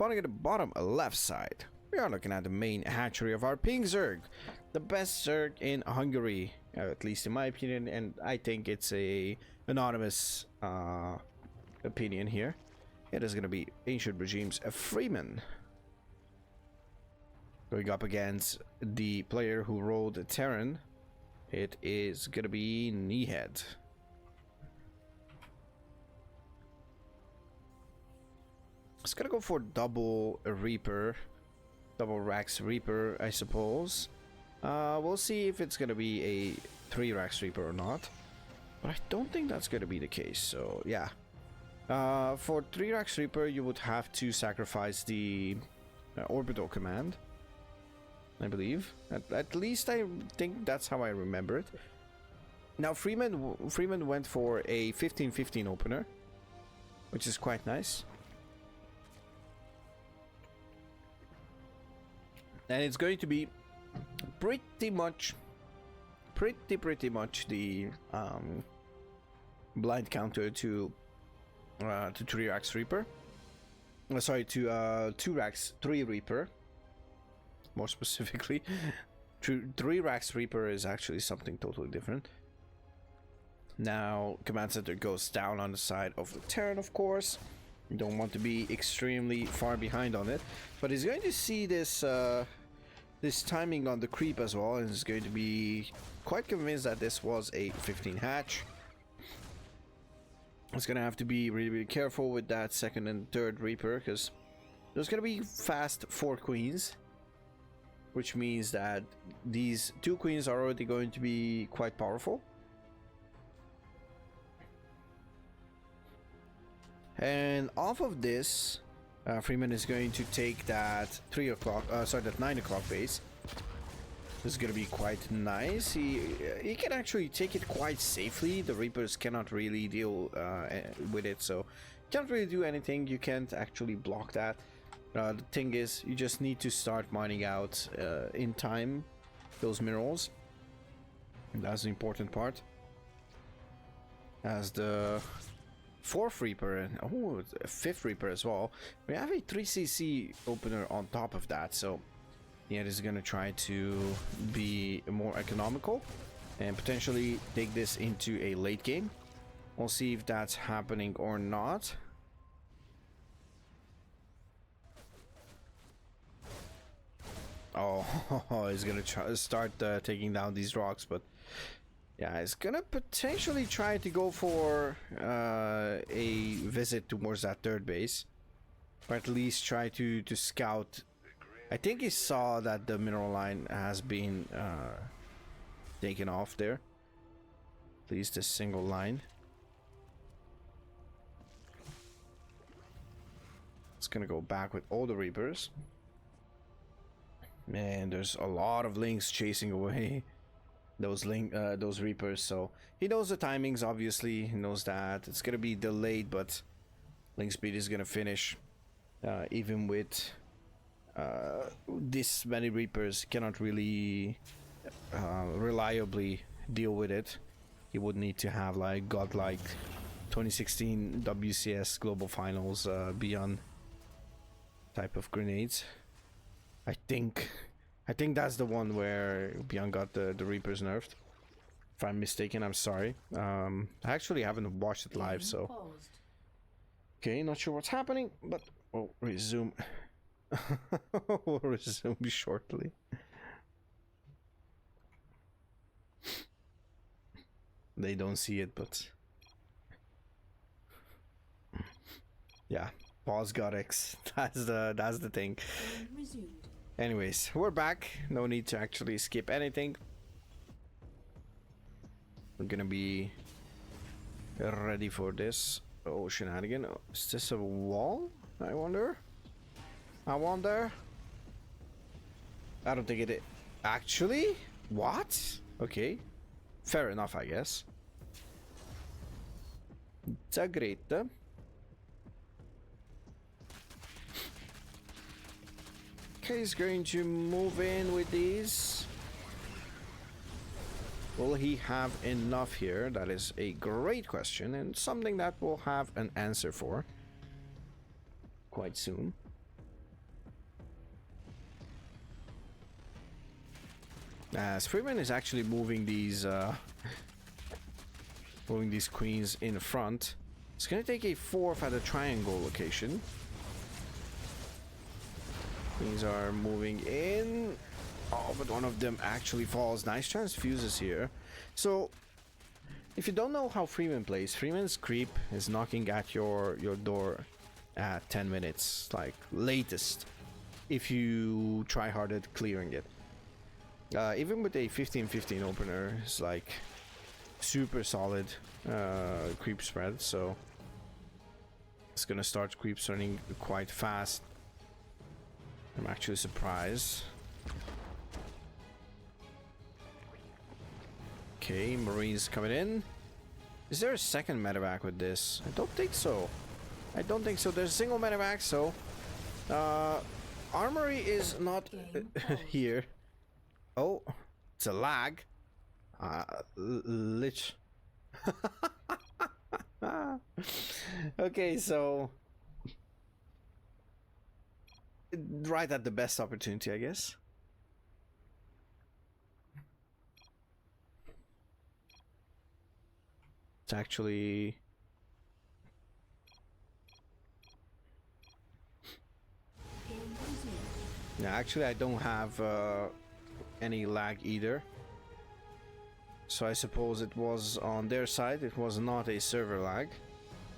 spawning at the bottom left side, we are looking at the main hatchery of our pink Zerg. The best Zerg in Hungary, at least in my opinion, and I think it's a anonymous opinion here. It is going to be Ancient Regime's Freeman. Going up against the player who rolled Terran, it is going to be Nihed. It's gonna go for double Reaper, double Rax Reaper, I suppose. We'll see if it's gonna be a 3 Rax Reaper or not, but I don't think that's gonna be the case. So yeah, for 3 Rax Reaper, you would have to sacrifice the orbital command, I believe. At least I think that's how I remember it. Now Freeman went for a 15-15 opener, which is quite nice. And it's going to be pretty much the blind counter to 3 Rax Reaper. Sorry, to 2 Rax 3 Reaper. More specifically, 3 Rax Reaper is actually something totally different. Now, Command Center goes down on the side of the Terran, of course. You don't want to be extremely far behind on it, but he's going to see this this timing on the creep as well, and is going to be quite convinced that this was a 15 hatch. It's gonna have to be really careful with that second and third Reaper, because there's gonna be fast 4 queens, which means that these 2 queens are already going to be quite powerful. And off of this, Freeman is going to take that 3 o'clock, that 9 o'clock base. This is going to be quite nice. He can actually take it quite safely. The Reapers cannot really deal with it, so can't really do anything. You can't actually block that. The thing is, you just need to start mining out in time those minerals. And that's the important part. As the 4th Reaper and a 5th Reaper as well, we have a 3cc opener on top of that, so yeah, it is going to try to be more economical and potentially take this into a late game. We'll see if that's happening or not. Oh, he's gonna start taking down these rocks, but yeah, he's gonna potentially try to go for a visit towards that 3rd base, or at least try to scout. I think he saw that the mineral line has been taken off there, at least a single line. It's gonna go back with all the Reapers. Man, there's a lot of Lynx chasing away those Reapers, so he knows the timings. Obviously, he knows that it's gonna be delayed, but Lynx speed is gonna finish. Even with this many Reapers, cannot really reliably deal with it. He would need to have like godlike 2016 WCS Global Finals beyond type of grenades. I think that's the one where Beyond got the Reapers nerfed. If I'm mistaken, I'm sorry. I actually haven't watched it live, so okay, not sure what's happening, but we'll resume. We'll resume shortly. They don't see it, but yeah, pause got X. That's the thing. Anyways, we're back. No need to actually skip anything. We're gonna be ready for this. Oh, shenanigan. Is this a wall? I wonder. I don't think it is. Actually? What? Okay. Fair enough, I guess. It's a great. Okay, he's going to move in with these. Will he have enough here? That is a great question, and something that we'll have an answer for quite soon. As Freeman is actually moving these queens in front. It's gonna take a fourth at a triangle location. Queens are moving in. Oh, but one of them actually falls. Nice transfuses here. So, if you don't know how Freeman plays, Freeman's creep is knocking at your door at 10 minutes, like latest, if you try hard at clearing it. Even with a 15-15 opener, it's like super solid creep spread, so it's gonna start creeps running quite fast. I'm actually surprised. Okay, Marines coming in. Is there a second medevac with this? I don't think so. I don't think so. There's a single medevac, so armory is not here. Oh, it's a lag. Lich. Okay, so right at the best opportunity, I guess. It's actually actually I don't have any lag either. So I suppose it was on their side. It was not a server lag,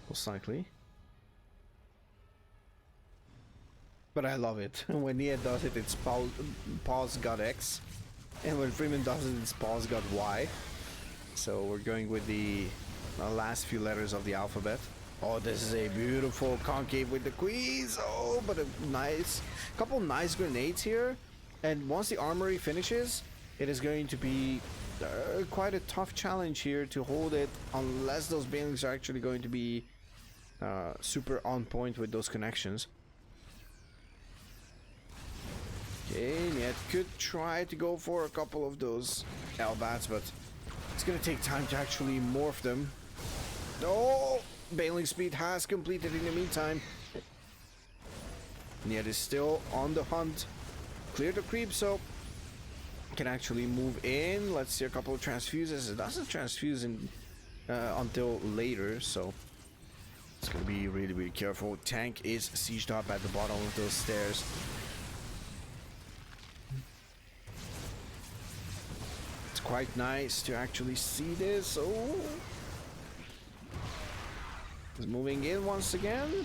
most likely. But I love it. When Nihed does it, it's pause got X. And when Freeman does it, it's pause got Y. So we're going with the last few letters of the alphabet. Oh, this is a beautiful concave with the queens. Oh, but a couple nice grenades here. And once the armory finishes, it is going to be quite a tough challenge here to hold it, unless those banelings are actually going to be super on point with those connections. Okay, Nihed could try to go for a couple of those L-bats, but it's gonna take time to actually morph them. Oh, bailing speed has completed in the meantime. Nihed is still on the hunt. Clear the creep, so can actually move in. Let's see a couple of transfuses. It doesn't transfuse in until later, so it's gonna be really, really careful. Tank is sieged up at the bottom of those stairs. It's quite nice to actually see this. Oh, he's moving in once again.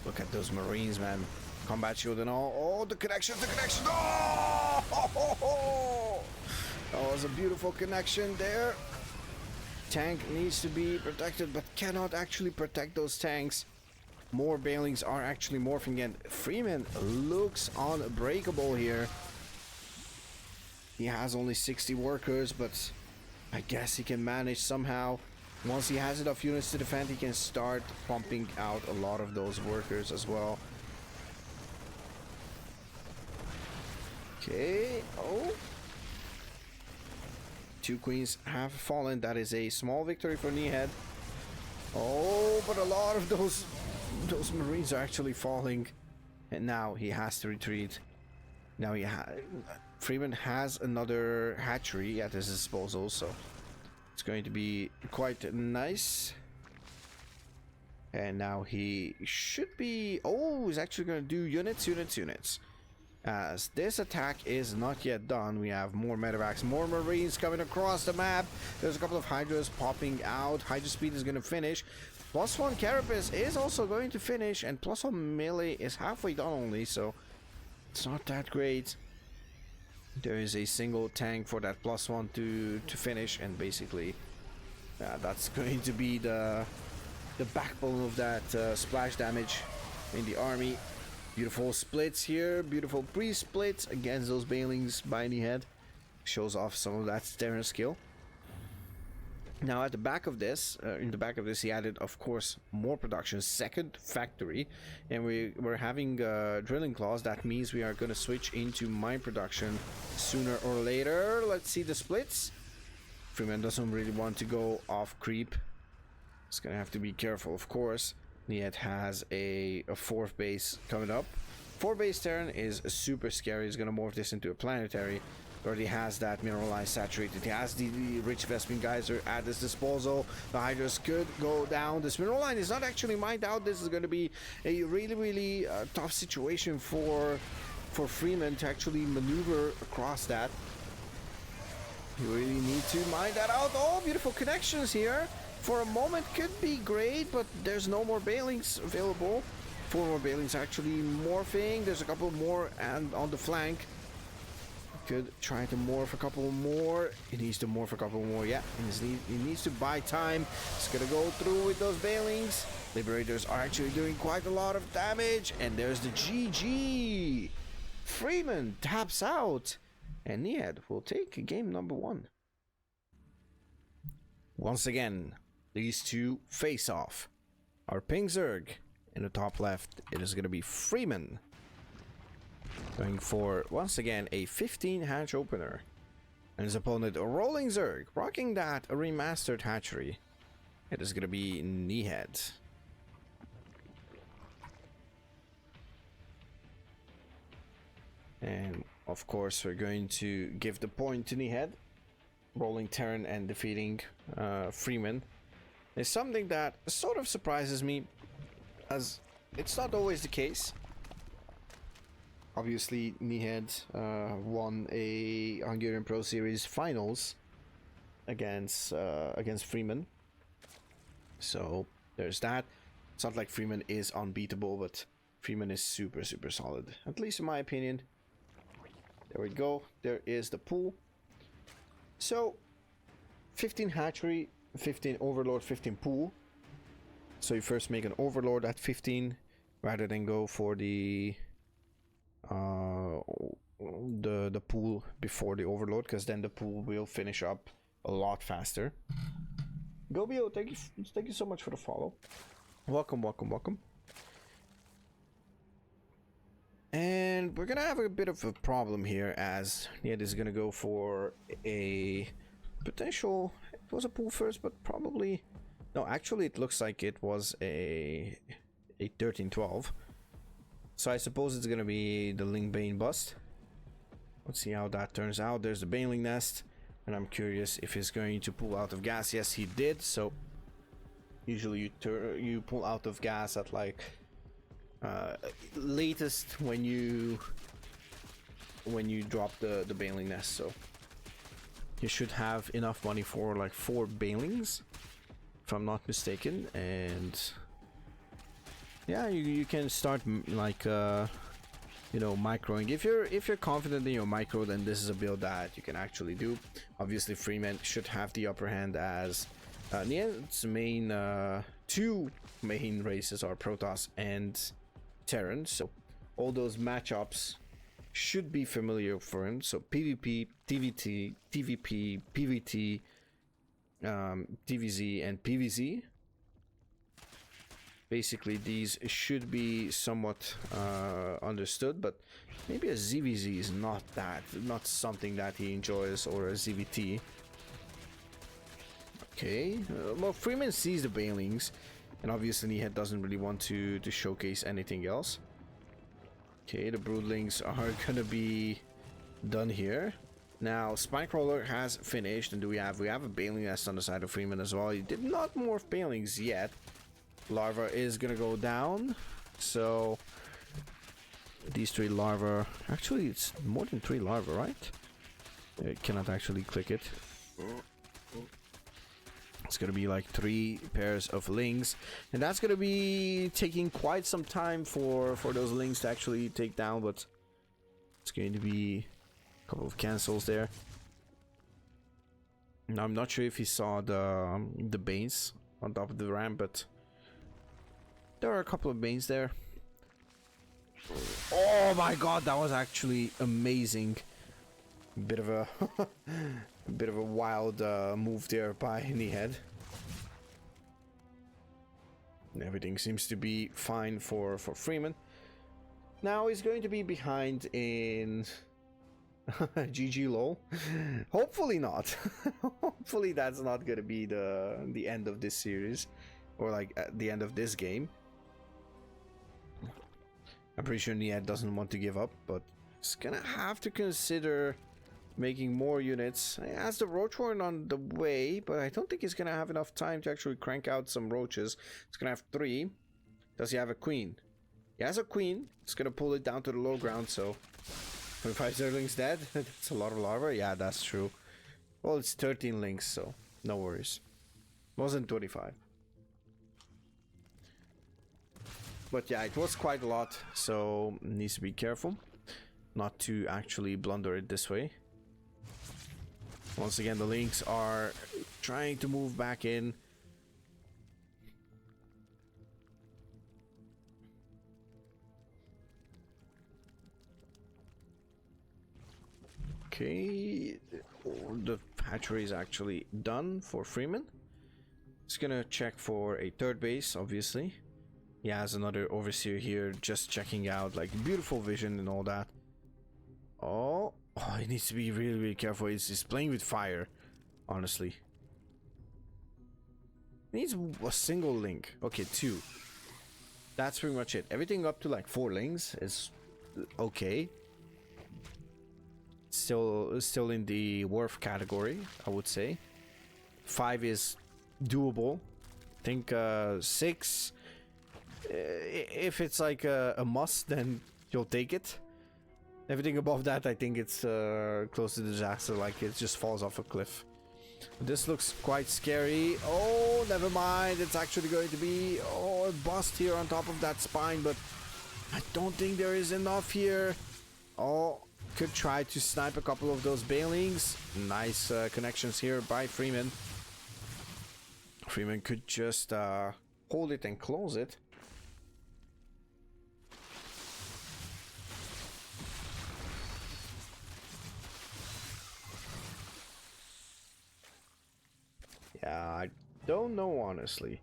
Look at those Marines, man. Combat shield and all. Oh, the connection, the connection. Oh! That was a beautiful connection there. Tank needs to be protected, but cannot actually protect those tanks. More bailings are actually morphing in. Freeman looks unbreakable here. He has only 60 workers, but I guess he can manage somehow. Once he has enough units to defend, he can start pumping out a lot of those workers as well. Okay. Oh. 2 queens have fallen. That is a small victory for Nihed. Oh, but a lot of those Marines are actually falling. And now he has to retreat. Now Freeman has another hatchery at his disposal, so it's going to be quite nice. And now he should be... Oh, he's actually going to do units. As this attack is not yet done, we have more medevacs, more Marines coming across the map. There's a couple of Hydras popping out. Hydra speed is going to finish. +1 Carapace is also going to finish. And +1 melee is halfway done only, so it's not that great. There is a single tank for that +1 to finish, and basically that's going to be the backbone of that splash damage in the army. Beautiful splits here, beautiful pre-splits against those bailings by Nihed. Shows off some of that Terran skill. Now at the back of this, he added, of course, more production, second factory, and we're having drilling claws. That means we are going to switch into mine production sooner or later. Let's see the splits. Freeman doesn't really want to go off creep. He's gonna have to be careful, of course. Nihed has a 4th base coming up. 4 base Terran is super scary. He's gonna morph this into a planetary. Already has that mineralized saturated. He has the rich Vespene geyser at his disposal. The Hydras could go down. This mineral line is not actually mined out. This is going to be a really tough situation for Freeman to actually maneuver across that. You really need to mine that out. Oh, beautiful connections here. For a moment could be great, but there's no more Bailings available. 4 more Bailings actually morphing. There's a couple more and on the flank. Could try to morph a couple more. He needs to morph a couple more. Yeah, he needs to buy time. He's gonna go through with those Bailings. Liberators are actually doing quite a lot of damage. And there's the GG. Freeman taps out. And Nihed will take game number 1. Once again, these two face off. Our Ping Zerg in the top left. It is gonna be Freeman. Going for, once again, a 15 hatch opener. And his opponent, a Rolling Zerg, rocking that a remastered hatchery. It is going to be Nihed. And, of course, we're going to give the point to Nihed. Rolling Terran and defeating Freeman is something that sort of surprises me, as it's not always the case. Obviously, Nihed won a Hungarian Pro Series finals against Freeman. So there's that. It's not like Freeman is unbeatable, but Freeman is super solid, at least in my opinion. There we go. There is the pool. So 15 hatchery, 15 overlord, 15 pool. So you first make an overlord at 15 rather than go for the pool before the overload, because then the pool will finish up a lot faster. Gobio, thank you so much for the follow. Welcome. And we're gonna have a bit of a problem here, as Nihed is gonna go for a potential. It was a pool first, but probably no. Actually, it looks like it was a 13-12. So I suppose it's gonna be the Ling Bane bust. Let's see how that turns out. There's the Baneling nest, and I'm curious if he's going to pull out of gas. Yes, he did. So usually you pull out of gas at like latest when you drop the Baneling nest. So you should have enough money for like 4 Banelings, if I'm not mistaken, and yeah, you can start like you know, microing. If you're confident in your micro, then this is a build that you can actually do. Obviously, Freeman should have the upper hand, as Nied's main 2 main races are Protoss and Terran, so all those matchups should be familiar for him. So PvP, TVT, TVP, PvT, TVZ, and PvZ. Basically, these should be somewhat understood, but maybe a ZVZ is not something that he enjoys, or a ZVT. Okay, well, Freeman sees the Banelings, and obviously Nihed doesn't really want to showcase anything else. Okay, the Broodlings are gonna be done here. Now, Spinecrawler has finished, and we have a Baneling nest on the side of Freeman as well. He did not morph Banelings yet. Larva is gonna go down, so these 3 larvae, actually it's more than 3 larvae, right? I cannot actually click it. It's gonna be like 3 pairs of lings, and that's gonna be taking quite some time for those lings to actually take down, but it's going to be a couple of cancels there. Now, I'm not sure if he saw the Banes on top of the ramp, but there are a couple of Banes there. Oh my god, that was actually amazing. Bit of a bit of a wild move there by Nihed. Everything seems to be fine for Freeman. Now he's going to be behind in GG lol. Hopefully not. Hopefully that's not gonna be the end of this series, or like the end of this game. I'm pretty sure Nihed doesn't want to give up, but it's gonna have to consider making more units. He has the roach horn on the way, but I don't think he's gonna have enough time to actually crank out some roaches. It's gonna have 3. Does he have a queen? He has a queen. It's gonna pull it down to the low ground, so 25 zerglings dead. That's a lot of larvae. Yeah, that's true. Well, it's 13 links, so no worries. Wasn't 25. But yeah, it was quite a lot, so needs to be careful not to actually blunder it this way. Once again, the links are trying to move back in. Okay, the hatchery is actually done for Freeman. Just gonna check for a third base, obviously. He has another overseer here, just checking out, like, beautiful vision and all that. Oh, he needs to be really, really careful. He's playing with fire, honestly. He needs a single link. Okay, 2. That's pretty much it. Everything up to like 4 links is okay. Still in the worth category, I would say. 5 is doable. I think 6. If it's like a must, then you'll take it. Everything above that, I think it's close to disaster, like it just falls off a cliff. This looks quite scary. Oh, never mind. It's actually going to be a bust here on top of that spine, but I don't think there is enough here. Oh, could try to snipe a couple of those bailings. Nice connections here by Freeman. Freeman could just hold it and close it. Yeah, I don't know, honestly.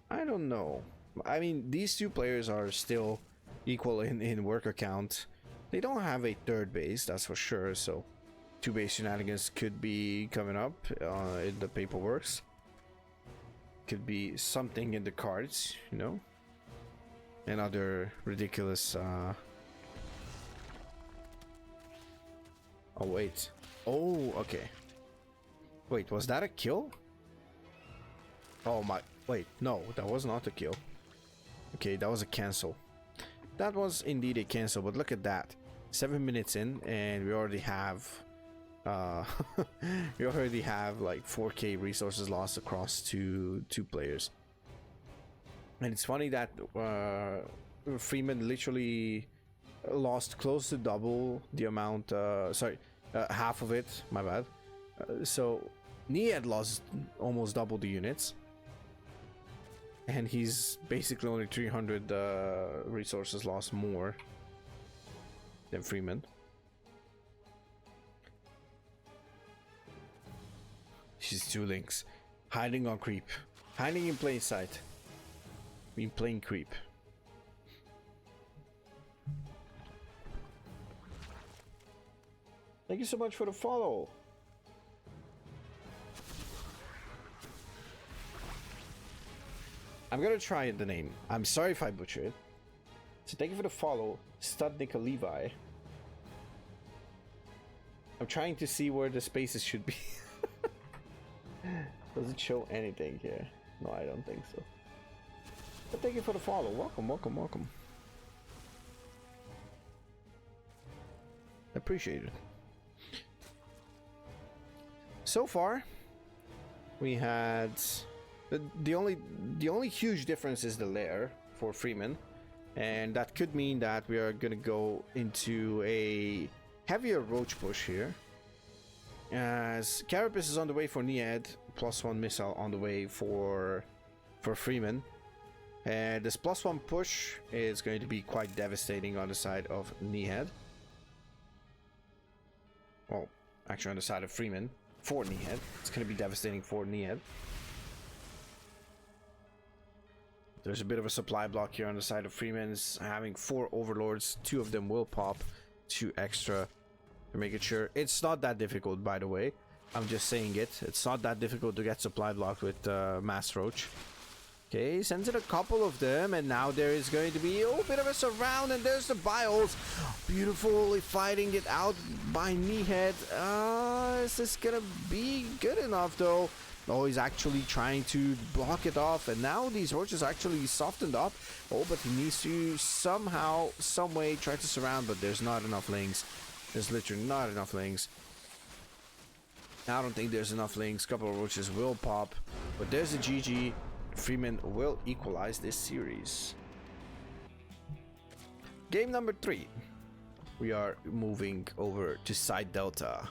I don't know. I mean, these two players are still equal in worker count. They don't have a third base, that's for sure, so 2 base shenanigans could be coming up in the paperworks. Could be something in the cards, you know? And other ridiculous... Oh, wait. Oh, okay. Wait, was that a kill? Oh my... Wait, no, that was not a kill. Okay, that was a cancel. That was indeed a cancel, but look at that. 7 minutes in, and we already have... we already have like 4k resources lost across two players. And it's funny that Freeman literally lost close to double the amount... sorry, half of it, my bad. So Nihed lost almost double the units, and he's basically only 300 resources lost more than Freeman. She's 2 links, hiding on creep, hiding in plain sight, in plain creep. Thank you so much for the follow. I'm gonna try the name. I'm sorry if I butcher it. So thank you for the follow, Studnika Levi. I'm trying to see where the spaces should be. Does it show anything here? No, I don't think so. But thank you for the follow. Welcome, welcome, welcome. Appreciate it. So far, we had the only huge difference is the lair for Freeman, and that could mean that we are gonna go into a heavier roach push here. As Carapace is on the way for Nihed, +1 missile on the way for Freeman. And this +1 push is going to be quite devastating on the side of Nihed. Well, actually on the side of Freeman for Nihed. It's going to be devastating for Nihed. There's a bit of a supply block here on the side of Freeman's having 4 overlords. 2 of them will pop, 2 extra. to make it sure. It's not that difficult, by the way. I'm just saying it. It's not that difficult to get supply blocked with Mass Roach. Okay, sends in a couple of them, and now there is going to be a little bit of a surround, and there's the Bioles. Beautifully fighting it out by Nihed. Is this gonna be good enough, though? Oh, he's actually trying to block it off, and now these roaches actually softened up. Oh, but he needs to somehow, some way try to surround, but there's not enough lings. There's literally not enough lings. I don't think there's enough lings. Couple of roaches will pop, but there's a GG. Freeman will equalize this series. Game number 3. We are moving over to side Delta.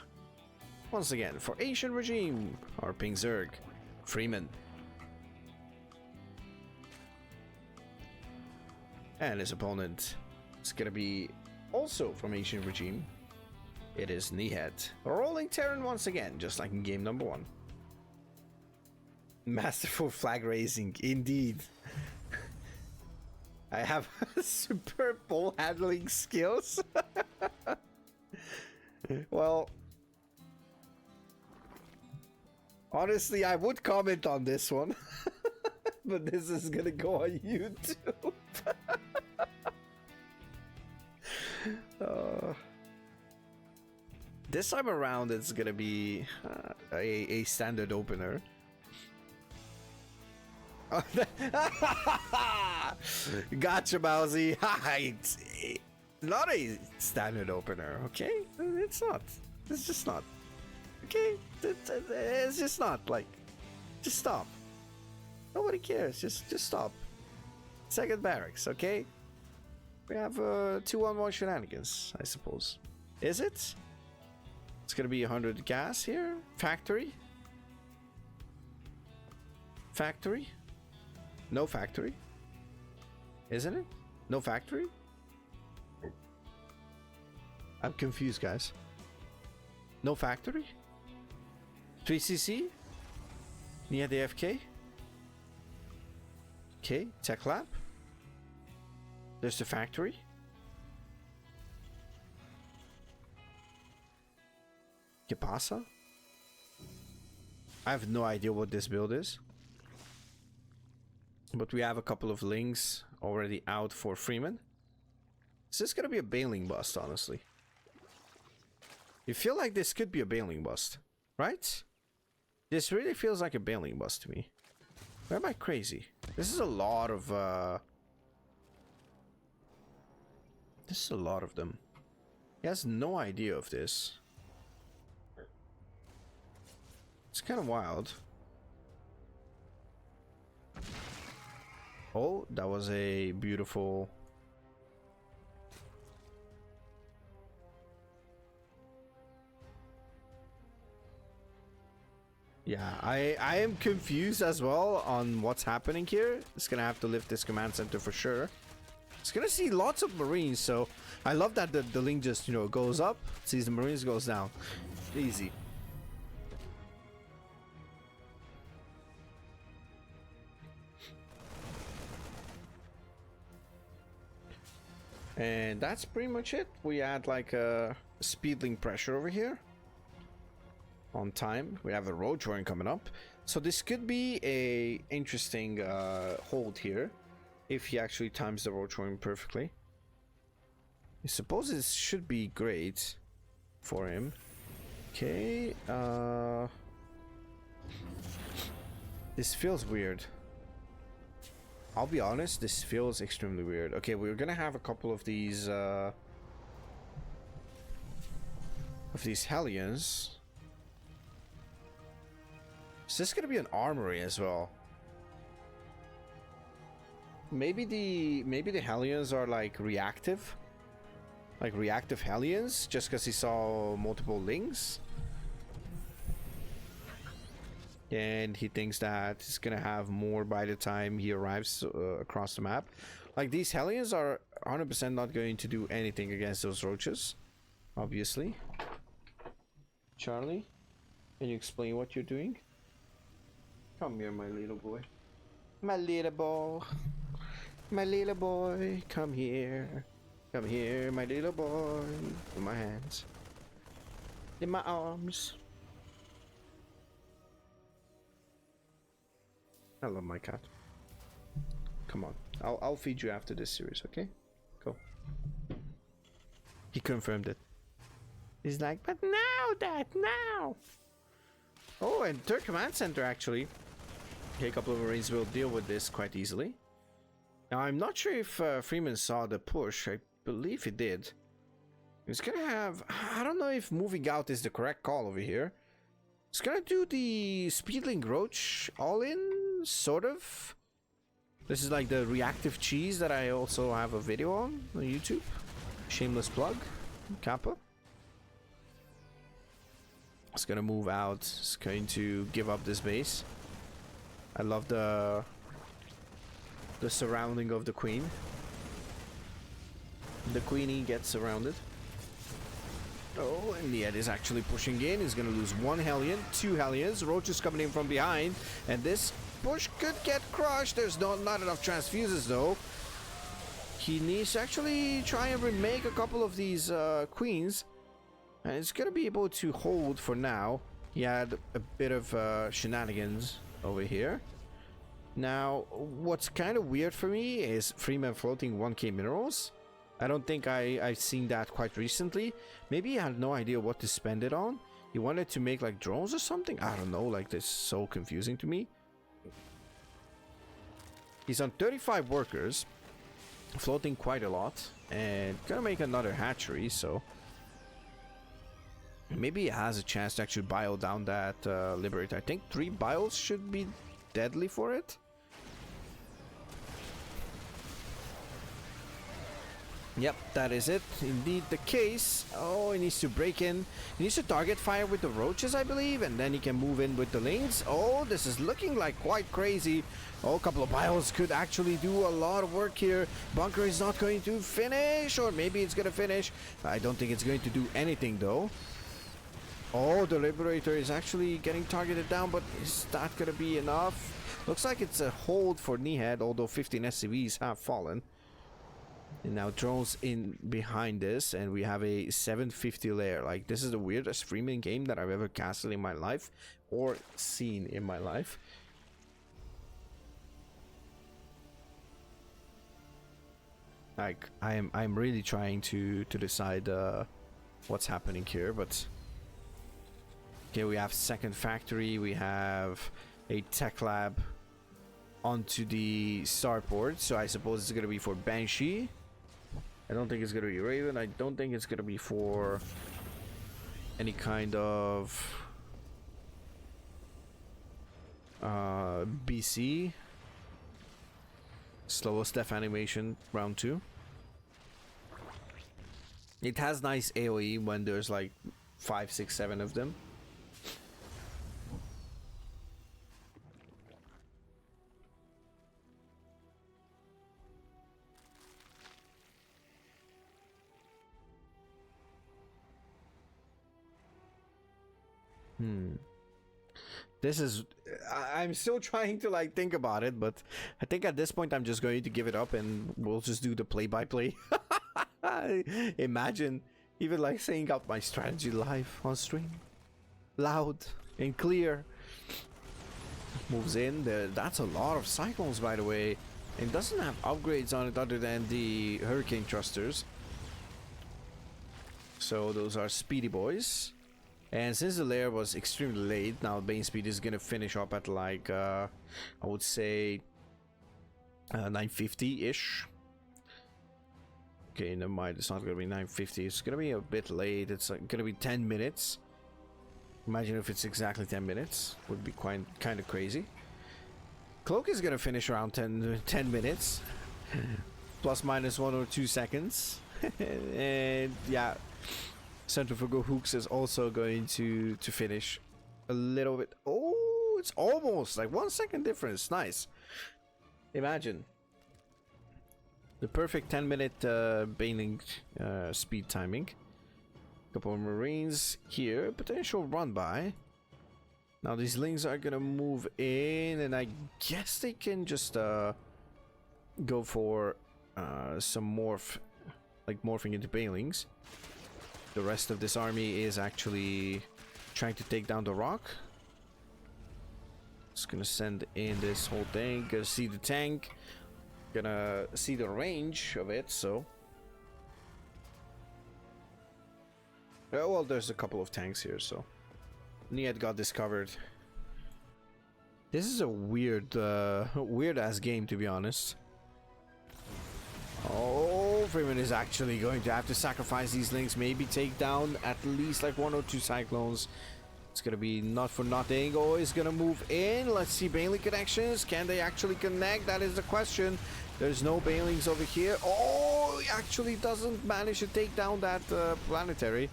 Once again, for Asian Regime, our Ping Zerg, Freeman. And his opponent is gonna be also from Asian Regime. It is Nihed. Rolling Terran once again, just like in game number 1. Masterful flag raising, indeed. I have superb ball handling skills. Well, honestly, I would comment on this one, but this is gonna go on YouTube. This time around, it's gonna be a standard opener. Gotcha, Mauzy. It's not a standard opener, okay? It's not. It's just not. Okay? It's just not. Like, just stop. Nobody cares. Just stop. Second barracks, okay? We have 2-on-1 shenanigans, I suppose. Is it? It's gonna be 100 gas here. Factory? Factory? No factory? Isn't it? No factory? I'm confused, guys. No factory? 3cc? Near the FK? Okay, tech lab. There's the factory. ¿Qué pasa? I have no idea what this build is. But we have a couple of links already out for Freeman. Is this gonna be a bailing bust, honestly? You feel like this could be a bailing bust, right? This really feels like a bailing bust to me. Or am I crazy? This is a lot of this is a lot of them. He has no idea of this. It's kind of wild. Oh, that was a beautiful... Yeah, I am confused as well on what's happening here. It's gonna have to lift this command center for sure. It's gonna see lots of Marines, so I love that the link just, you know, goes up, sees the Marines, goes down. Easy. And that's pretty much it. We add like a speedling pressure over here. On time. We have a road drawing coming up. So this could be a interesting hold here. If he actually times the road drawing perfectly. I suppose this should be great for him. Okay. This feels weird. I'll be honest, this feels extremely weird. Okay, we're gonna have a couple of these Hellions. Is this gonna be an armory as well? Maybe the Hellions are like reactive Hellions, just because he saw multiple lings. And he thinks that he's gonna have more by the time he arrives across the map. Like, these Hellions are 100% not going to do anything against those roaches, obviously. Charlie, can you explain what you're doing? Come here, my little boy. My little boy. My little boy, come here. Come here, my little boy. In my hands. in my arms. I love my cat. Come on, I'll feed you after this series, okay? Go. He confirmed it. He's like, but now, Dad, now. Oh, and third command center actually. Okay, a couple of Marines will deal with this quite easily. Now I'm not sure if Freeman saw the push. I believe he did. He's gonna have, I don't know if moving out is the correct call over here. He's gonna do the Speedling Roach all in, sort of. This is like the reactive cheese that I also have a video on YouTube. Shameless plug. Kappa. It's gonna move out. It's going to give up this base. I love the surrounding of the queen. The queenie gets surrounded. Oh, and Nihed is actually pushing in. He's gonna lose one Hellion, two Hellions. Roach is coming in from behind, and this push could get crushed. There's not enough transfuses though. He needs to actually try and remake a couple of these queens, and it's gonna be able to hold for now. He had a bit of shenanigans over here. Now, what's kind of weird for me is Freeman floating 1k minerals. I don't think I've seen that quite recently. Maybe he had no idea what to spend it on. He wanted to make like drones or something. I don't know, like this is so confusing to me. He's on 35 workers, floating quite a lot, and gonna make another hatchery, so maybe he has a chance to actually bio down that Liberator. I think 3 bios should be deadly for it. Yep, that is it. Indeed the case. Oh, he needs to break in. He needs to target fire with the roaches, I believe, and then he can move in with the lings. Oh, this is looking like quite crazy. Oh, a couple of bios could actually do a lot of work here. Bunker is not going to finish, or maybe it's going to finish. I don't think it's going to do anything, though. Oh, the Liberator is actually getting targeted down, but is that going to be enough? Looks like it's a hold for Nihed, although 15 SCVs have fallen. And now drones in behind this, and we have a 750 layer. Like, this is the weirdest Freeman game that I've ever casted in my life, or seen in my life. Like, I'm really trying to decide what's happening here, but okay, we have second factory, we have a tech lab onto the starport, so I suppose it's gonna be for Banshee. I don't think it's gonna be Raven. I don't think it's gonna be for any kind of BC. Slowest death animation, round 2. It has nice AoE when there's like 5, 6, 7 of them. This is, I'm still trying to like think about it, but I think at this point I'm just going to give it up and we'll just do the play-by-play. Imagine even like saying out my strategy live on stream, loud and clear. Moves in there. That's a lot of cyclones, by the way. It doesn't have upgrades on it other than the hurricane thrusters, so those are speedy boys. And since the layer was extremely late, now Bane speed is gonna finish up at like I would say 950-ish. Okay, never mind, it's not gonna be 950, it's gonna be a bit late. It's like gonna be 10 minutes. Imagine if it's exactly 10 minutes. Would be quite kind of crazy. Cloak is gonna finish around 10 minutes. Plus minus 1 or 2 seconds. And yeah, Centrifugal Hooks is also going to finish a little bit. Oh, it's almost like 1 second difference. Nice. Imagine the perfect 10-minute Baneling speed timing. Couple of Marines here, potential run by. Now these lings are gonna move in, and I guess they can just go for some morph, like morphing into Banelings. The rest of this army is actually trying to take down the rock. Just gonna send in this whole thing. Gonna see the tank. Gonna see the range of it, so. Well, there's a couple of tanks here, so. Nihed got this covered. This is a weird, weird-ass game, to be honest. Oh, Freeman is actually going to have to sacrifice these links, maybe take down at least like 1 or 2 cyclones. It's gonna be not for nothing. Oh, he's gonna move in. Let's see Baneling connections. Can they actually connect? That is the question. There's no Banelings over here. Oh, he actually doesn't manage to take down that planetary.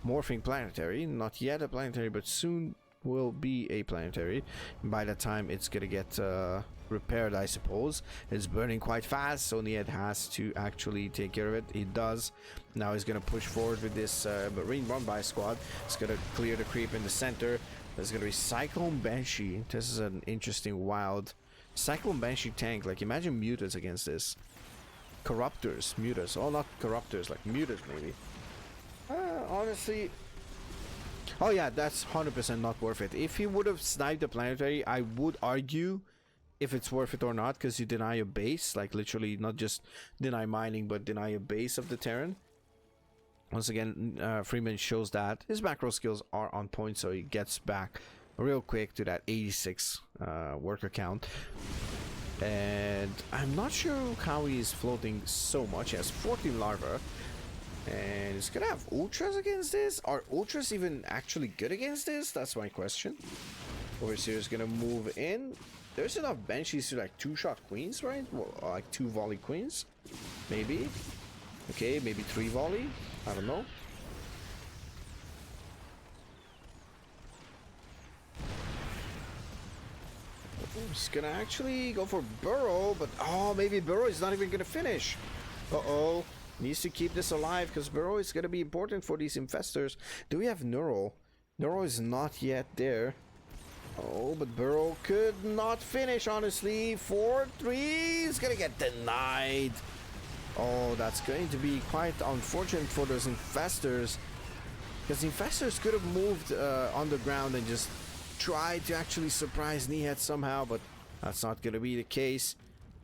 Morphing planetary. Not yet a planetary, but soon will be a planetary. And by the time it's gonna get repaired, I suppose. It's burning quite fast, so Nihed has to actually take care of it. He does. Now he's gonna push forward with this Marine Run-By squad. It's gonna clear the creep in the center. There's gonna be Cyclone Banshee. This is an interesting, wild Cyclone Banshee tank. Like, imagine Mutas against this. Corruptors, Mutas. Oh, not Corruptors, like Mutas maybe. Honestly. Oh yeah, that's 100% not worth it. If he would have sniped the planetary, I would argue if it's worth it or not, because you deny a base, like literally not just deny mining, but deny a base of the Terran. Once again, Freeman shows that his macro skills are on point, so he gets back real quick to that 86 worker count. And I'm not sure how he's floating so much. He has 14 larvae. And he's gonna have ultras against this? Are ultras even actually good against this? That's my question. Overseer is gonna move in. There's enough banshees to like 2-shot queens, right? Well, like 2 volley queens, maybe. Okay, maybe 3 volley. I don't know. He's gonna actually go for Burrow, but oh, maybe Burrow is not even gonna finish. Uh-oh. Needs to keep this alive because Burrow is gonna be important for these infestors. Do we have Neural? Neural is not yet there. Oh, but Burrow could not finish, honestly. 4-3 is gonna get denied. Oh, that's going to be quite unfortunate for those infestors. Because the infestors could have moved on the ground and just tried to actually surprise Nihed somehow, but that's not gonna be the case.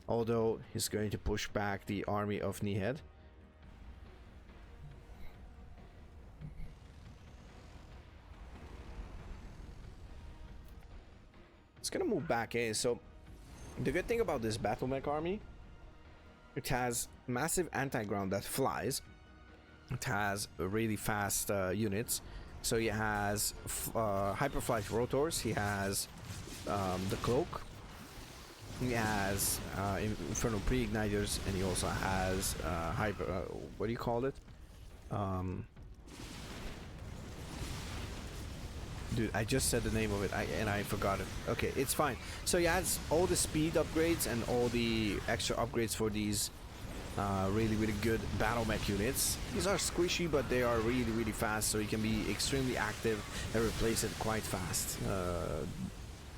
Although he's going to push back the army of Nihed. It's gonna move back in. So the good thing about this battle mech army, it has massive anti-ground that flies. It has really fast units. So he has hyperflight rotors. He has the cloak. He has infernal pre-igniters, and he also has hyper. What do you call it? Dude, I just said the name of it and I forgot it. Okay, it's fine. So he adds all the speed upgrades and all the extra upgrades for these really, really good battle mech units. These are squishy, but they are really, really fast, so you can be extremely active and replace it quite fast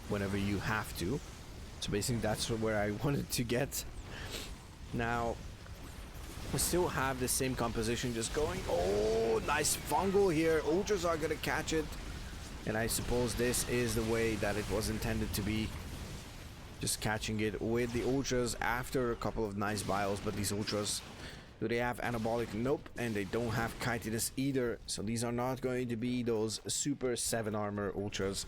whenever you have to. So basically that's where I wanted to get. Now, we still have the same composition just going. Oh, nice fungal here. Ultras are gonna catch it. And I suppose this is the way that it was intended to be. Just catching it with the ultras after a couple of nice bios. But these ultras, do they have anabolic? Nope. And they don't have chitinous either. So these are not going to be those super 7 armor ultras.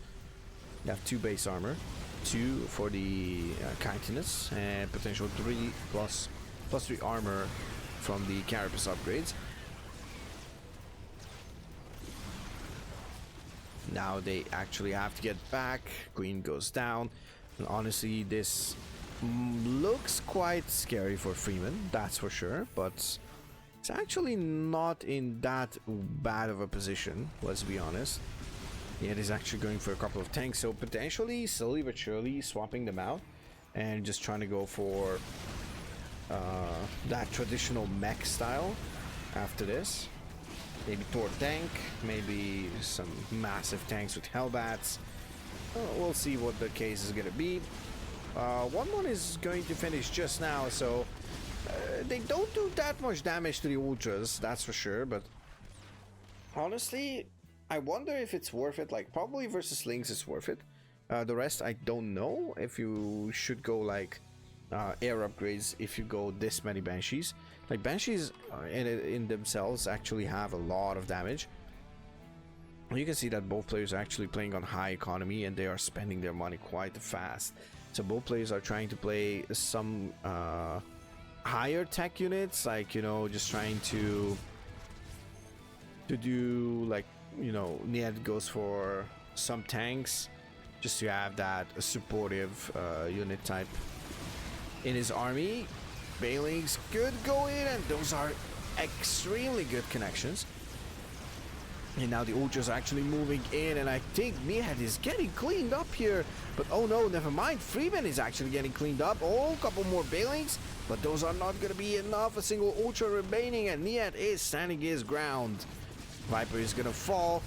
They have 2 base armor. 2 for the chitinous. And potential 3 plus 3 armor from the carapace upgrades. Now they actually have to get back. Queen goes down. And honestly, this looks quite scary for Freeman, that's for sure. But it's actually not in that bad of a position, let's be honest. Yeah, it is actually going for a couple of tanks, so potentially, slowly but surely, swapping them out. And just trying to go for that traditional mech style after this. Maybe Tor tank, maybe some massive tanks with Hellbats. We'll see what the case is gonna be. 1-1 is going to finish just now, so they don't do that much damage to the ultras, that's for sure, but Honestly, I wonder if it's worth it. Like, probably versus Lynx is worth it. The rest, I don't know if you should go like air upgrades if you go this many Banshees. Like, Banshees in themselves actually have a lot of damage. You can see that both players are actually playing on high economy and they are spending their money quite fast. So both players are trying to play some higher tech units, like, you know, just trying to do, like, you know, Nihed goes for some tanks just to have that supportive unit type in his army. Bailings could go in, and those are extremely good connections. And now the Ultras are actually moving in, and I think Nihed is getting cleaned up here. But oh no, never mind. Freeman is actually getting cleaned up. Oh, a couple more Bailings, but those are not going to be enough. A single Ultra remaining, and Nihed is standing his ground. Viper is going to fall.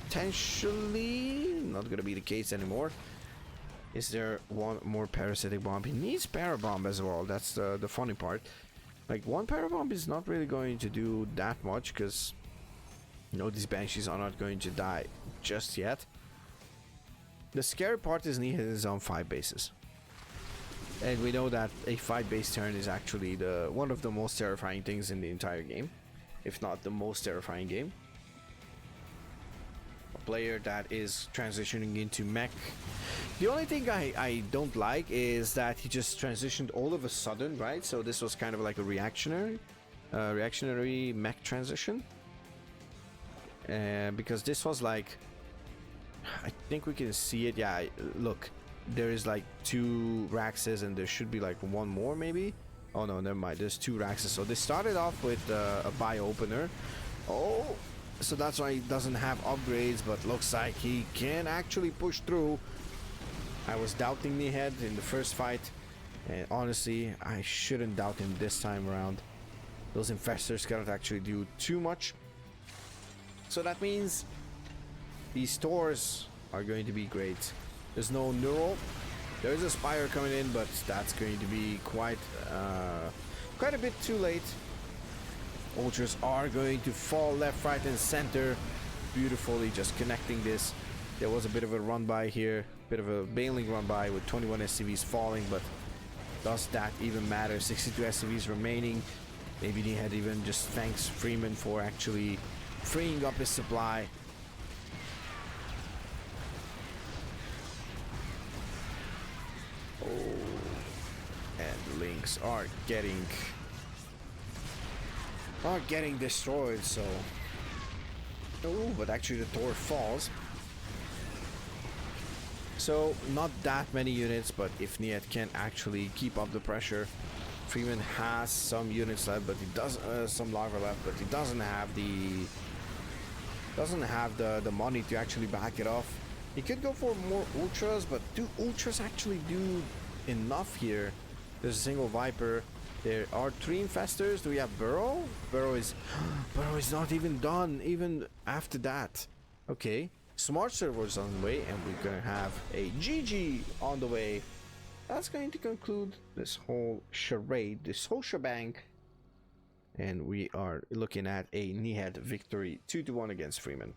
Potentially not going to be the case anymore. Is there one more parasitic bomb? He needs parabomb as well. That's the funny part. Like, one parabomb is not really going to do that much, because you know, these Banshees are not going to die just yet. The scary part is Nihed is on 5 bases. And we know that a 5 base turn is actually one of the most terrifying things in the entire game. If not the most terrifying game. A player that is transitioning into mech. The only thing I don't like is that he just transitioned all of a sudden, right? So this was kind of like a reactionary mech transition. Because this was like, I think we can see it. Yeah, look, there is like 2 Raxes and there should be like 1 more maybe. Oh no, never mind, there's 2 Raxes. So they started off with a buy opener. Oh, so that's why he doesn't have upgrades, but looks like he can actually push through. I was doubting Nihed in the first fight, and honestly I shouldn't doubt him this time around. Those infestors cannot actually do too much. So that means these stores are going to be great. There's no neural. There is a Spire coming in, but that's going to be quite a bit too late. Ultras are going to fall left, right, and center. Beautifully just connecting this. There was a bit of a run by here. Bit of a bailing run by with 21 SCVs falling, but does that even matter? 62 SCVs remaining. Maybe Nihed even just thanks Freeman for actually freeing up his supply. Oh, and Lynx are getting destroyed. So, oh, but actually the Thor falls. So not that many units, but if Nihed can actually keep up the pressure, Freeman has some units left, but he does some larva left, but he doesn't have the money to actually back it off. He could go for more Ultras, but do Ultras actually do enough here? There's a single Viper. There are 3 infestors. Do we have Burrow? Burrow is not even done even after that. Okay, Smart Servers on the way, and we're gonna have a GG on the way. That's going to conclude this whole charade, this whole shebang. And we are looking at a Nihed victory 2-1 against Freeman.